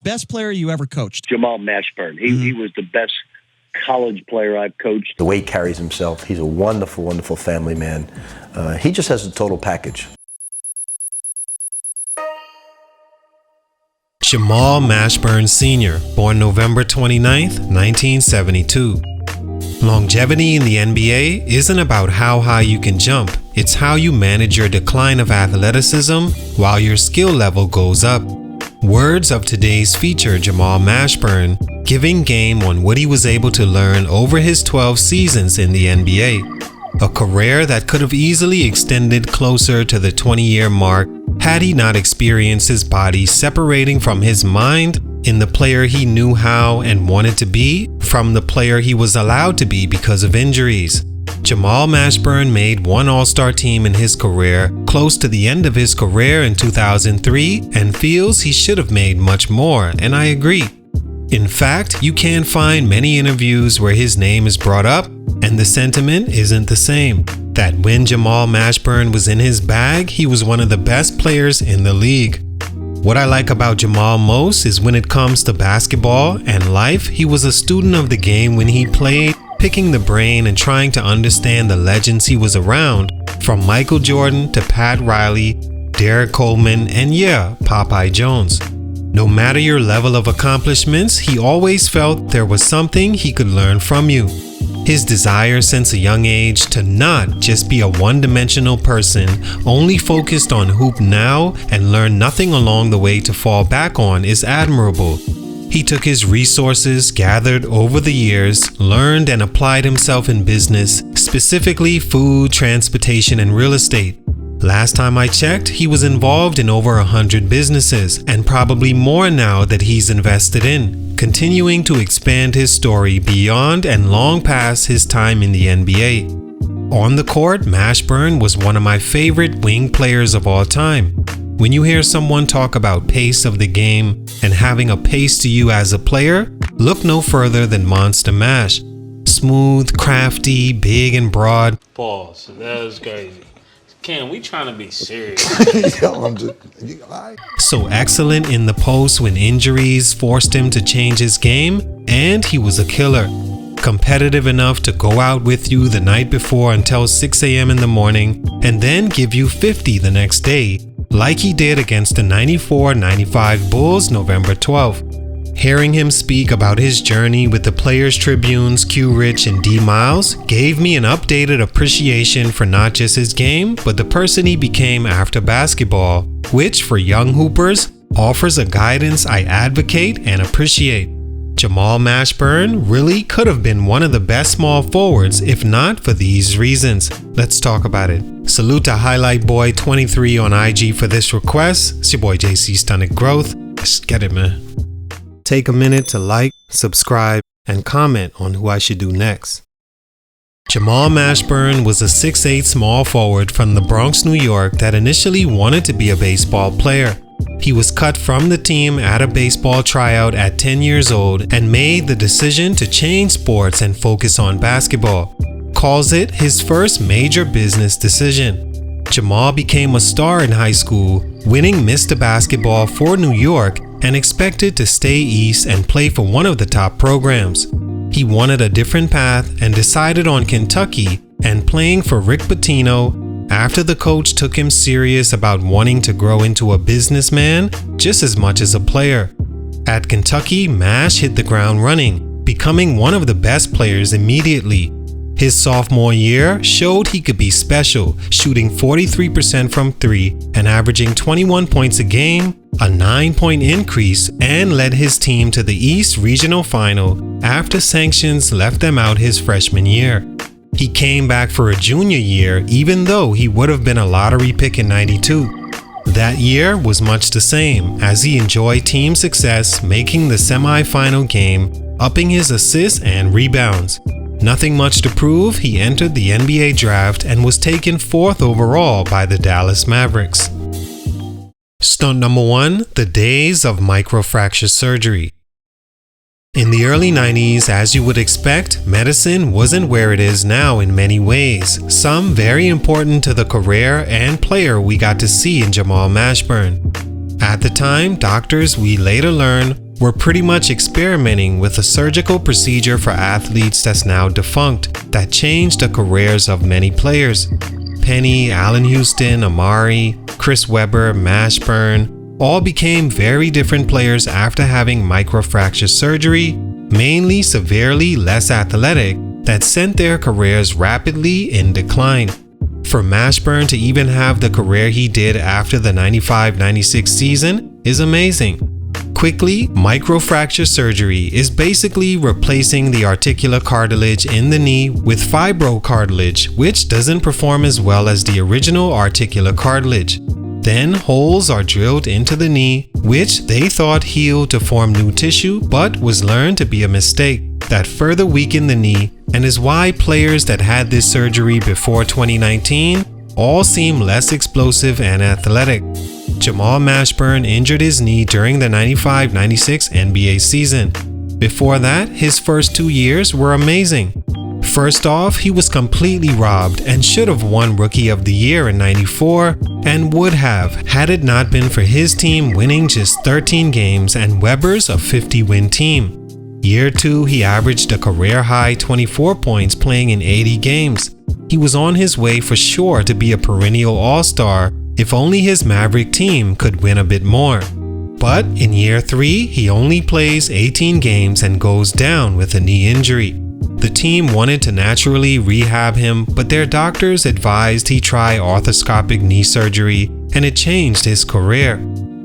best player you ever coached? Jamal Mashburn. He was the best college player I've coached. The way he carries himself, he's a wonderful, wonderful family man. He just has a total package. Jamal Mashburn Sr., born November 29th, 1972. Longevity in the NBA isn't about how high you can jump. It's how you manage your decline of athleticism while your skill level goes up. Words of today's feature Jamal Mashburn, giving game on what he was able to learn over his 12 seasons in the NBA. A career that could have easily extended closer to the 20-year mark had he not experienced his body separating from his mind in the player he knew how and wanted to be from the player he was allowed to be because of injuries. Jamal Mashburn made one All-Star team in his career close to the end of his career in 2003 and feels he should have made much more, and I agree. In fact, you can find many interviews where his name is brought up and the sentiment isn't the same. That when Jamal Mashburn was in his bag, he was one of the best players in the league. What I like about Jamal most is when it comes to basketball and life, he was a student of the game when he played, picking the brain and trying to understand the legends he was around, from Michael Jordan to Pat Riley, Derek Coleman, and Popeye Jones. No matter your level of accomplishments, he always felt there was something he could learn from you. His desire since a young age to not just be a one-dimensional person, only focused on hoop now and learn nothing along the way to fall back on, is admirable. He took his resources gathered over the years, learned and applied himself in business, specifically food, transportation, and real estate. Last time I checked, he was involved in over 100 businesses, and probably more now that he's invested in, continuing to expand his story beyond and long past his time in the NBA. On the court, Mashburn was one of my favorite wing players of all time. When you hear someone talk about pace of the game and having a pace to you as a player, look no further than Monster Mash. Smooth, crafty, big and broad. Pause. That was crazy. Ken, we trying to be serious. So excellent in the post when injuries forced him to change his game, and he was a killer. Competitive enough to go out with you the night before until 6 a.m. in the morning and then give you 50 the next day, like he did against the 94-95 Bulls November 12th. Hearing him speak about his journey with the Players Tribune's Q Rich and D Miles gave me an updated appreciation for not just his game, but the person he became after basketball, which for young hoopers offers a guidance I advocate and appreciate. Jamal Mashburn really could have been one of the best small forwards if not for these reasons. Let's talk about it. Salute to Highlight Boy 23 on IG for this request. It's your boy JC Stunted Growth. Let's get it, man. Take a minute to like, subscribe, and comment on who I should do next. Jamal Mashburn was a 6'8" small forward from the Bronx, New York that initially wanted to be a baseball player. He was cut from the team at a baseball tryout at 10 years old and made the decision to change sports and focus on basketball. Calls it his first major business decision. Jamal became a star in high school, winning Mr. Basketball for New York and expected to stay east and play for one of the top programs. He wanted a different path and decided on Kentucky and playing for Rick Pitino after the coach took him serious about wanting to grow into a businessman just as much as a player. At Kentucky, Mash hit the ground running, becoming one of the best players immediately. His sophomore year showed he could be special, shooting 43% from 3 and averaging 21 points a game, a 9-point increase, and led his team to the East Regional Final after sanctions left them out his freshman year. He came back for a junior year even though he would have been a lottery pick in '92. That year was much the same as he enjoyed team success, making the semi-final game, upping his assists and rebounds. Nothing much to prove, he entered the NBA draft and was taken 4th overall by the Dallas Mavericks. Stunt number 1, the days of microfracture surgery. In the early 90s, as you would expect, medicine wasn't where it is now in many ways, some very important to the career and player we got to see in Jamal Mashburn. At the time, doctors, we later learned, were pretty much experimenting with a surgical procedure for athletes that's now defunct that changed the careers of many players. Penny, Allen Houston, Amari, Chris Webber, Mashburn all became very different players after having microfracture surgery, mainly severely less athletic, that sent their careers rapidly in decline. For Mashburn to even have the career he did after the 95-96 season is amazing. Quickly, microfracture surgery is basically replacing the articular cartilage in the knee with fibrocartilage, which doesn't perform as well as the original articular cartilage. Then holes are drilled into the knee, which they thought healed to form new tissue, but was learned to be a mistake that further weakened the knee, and is why players that had this surgery before 2019 all seem less explosive and athletic. Jamal Mashburn injured his knee during the 95-96 NBA season. Before that, his first 2 years were amazing. First off, he was completely robbed and should have won Rookie of the Year in '94, and would have had it not been for his team winning just 13 games and Webber's a 50-win team. Year 2, he averaged a career-high 24 points playing in 80 games. He was on his way for sure to be a perennial all-star if only his Maverick team could win a bit more. But in year 3, he only plays 18 games and goes down with a knee injury. The team wanted to naturally rehab him, but their doctors advised he try arthroscopic knee surgery, and it changed his career.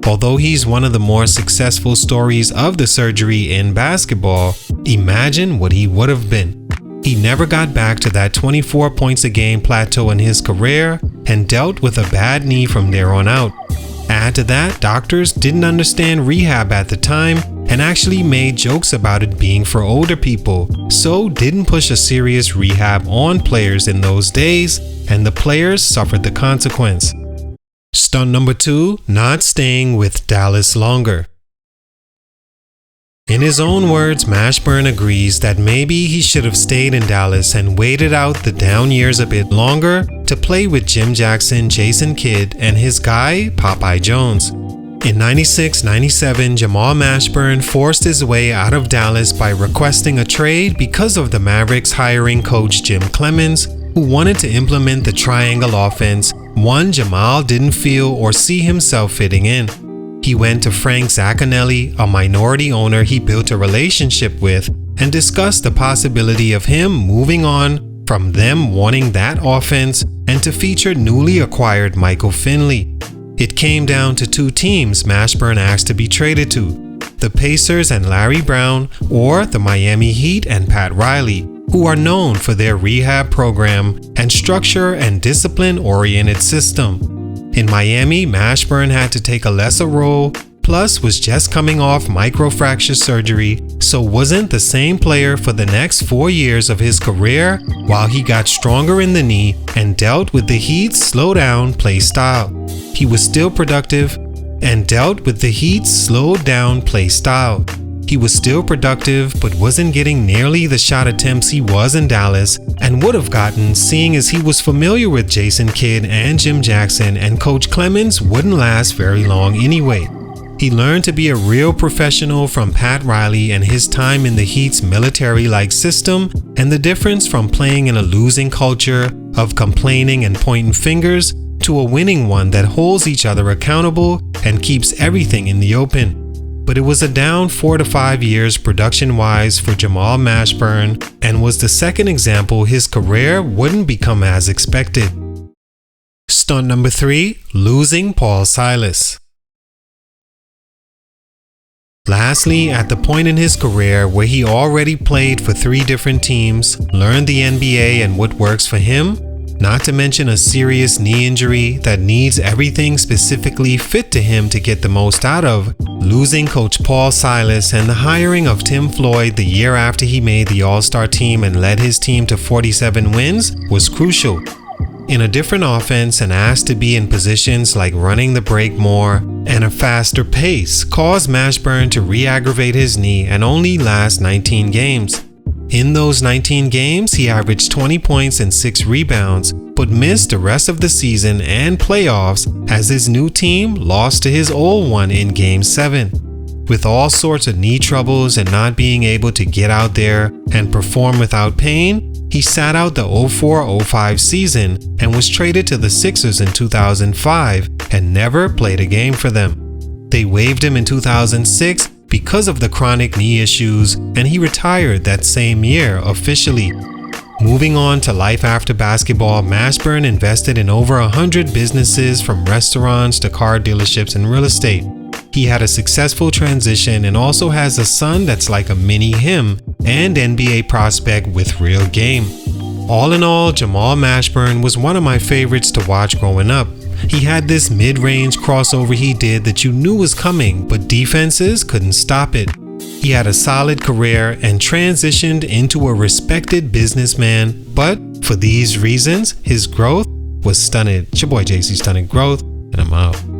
Although he's one of the more successful stories of the surgery in basketball, imagine what he would have been. He never got back to that 24 points a game plateau in his career and dealt with a bad knee from there on out. Add to that, doctors didn't understand rehab at the time and actually made jokes about it being for older people, so didn't push a serious rehab on players in those days, and the players suffered the consequence. Stunt number 2, not staying with Dallas longer. In his own words, Mashburn agrees that maybe he should have stayed in Dallas and waited out the down years a bit longer to play with Jim Jackson, Jason Kidd, and his guy, Popeye Jones. In 96-97, Jamal Mashburn forced his way out of Dallas by requesting a trade because of the Mavericks hiring coach Jim Clemens, who wanted to implement the triangle offense, one Jamal didn't feel or see himself fitting in. He went to Frank Zaccanelli, a minority owner he built a relationship with, and discussed the possibility of him moving on from them wanting that offense and to feature newly acquired Michael Finley. It came down to 2 teams Mashburn asked to be traded to, the Pacers and Larry Brown, or the Miami Heat and Pat Riley, who are known for their rehab program and structure and discipline-oriented system. In Miami, Mashburn had to take a lesser role, plus was just coming off microfracture surgery, so wasn't the same player for the next 4 years of his career while he got stronger in the knee and dealt with the Heat's slow-down play style. He was still productive and dealt with the Heat's slowed-down play style. He was still productive, but wasn't getting nearly the shot attempts he was in Dallas and would have gotten, seeing as he was familiar with Jason Kidd and Jim Jackson, and Coach Clemens wouldn't last very long anyway. He learned to be a real professional from Pat Riley and his time in the Heat's military-like system, and the difference from playing in a losing culture of complaining and pointing fingers to a winning one that holds each other accountable and keeps everything in the open. But it was a down 4 to 5 years production-wise for Jamal Mashburn, and was the second example his career wouldn't become as expected. Stunt number 3, losing Paul Silas. Lastly, at the point in his career where he already played for 3 different teams, learned the NBA and what works for him, not to mention a serious knee injury that needs everything specifically fit to him to get the most out of, losing Coach Paul Silas and the hiring of Tim Floyd the year after he made the All-Star team and led his team to 47 wins was crucial. In a different offense and asked to be in positions like running the break more and a faster pace caused Mashburn to re-aggravate his knee and only last 19 games. In those 19 games, he averaged 20 points and 6 rebounds, but missed the rest of the season and playoffs as his new team lost to his old one in Game 7. With all sorts of knee troubles and not being able to get out there and perform without pain, he sat out the 04-05 season and was traded to the Sixers in 2005 and never played a game for them. They waived him in 2006 because of the chronic knee issues, and he retired that same year officially. Moving on to life after basketball, Mashburn invested in over 100 businesses from restaurants to car dealerships and real estate. He had a successful transition and also has a son that's like a mini him and NBA prospect with real game. All in all, Jamal Mashburn was one of my favorites to watch growing up. He had this mid-range crossover he did that you knew was coming, but defenses couldn't stop it. He had a solid career and transitioned into a respected businessman, but for these reasons, his growth was stunted. It's your boy JC Stunted Growth, and I'm out.